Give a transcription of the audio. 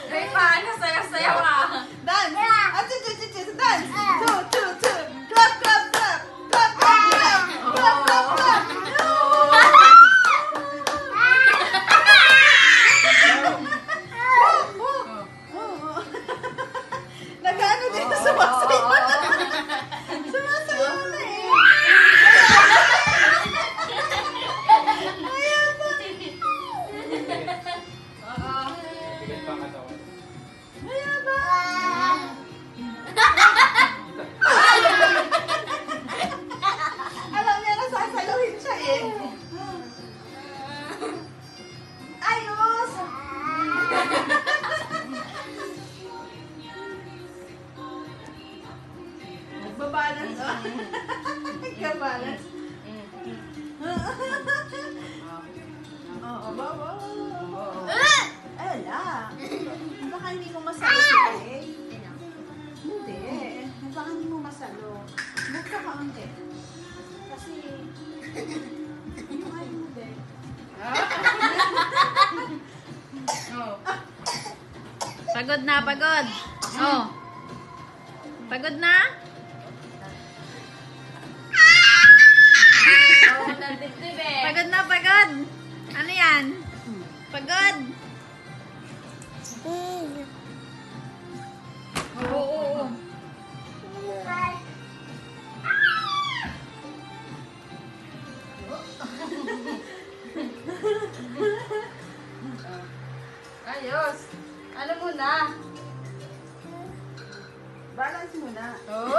Ay, paano? Sayaw-sayaw ka. Dance! Dance! Two. Clap, clap, clap! Clap, clap, clap! Clap, clap, clap! Nag-ano dito, sumasayaw na. Sumasayaw na eh. Ayan na. Bigat pa ang katawan. Ayan na. Alam niya na sasaluhin siya eh. Ayos! Nagbabalance oh. Nagbabalance. Oo, bawa. Ala. Baka hindi mo masalo si Kay. Hindi. Baka hindi mo masalo. Huwag ka kaunti. Kasi, yung ay hindi. Pagod na, pagod. Oh. Pagod na? Pagod na, pagod. Ano yan? Pagod. Oo. Ayos. Ano muna? Balance muna. Oh.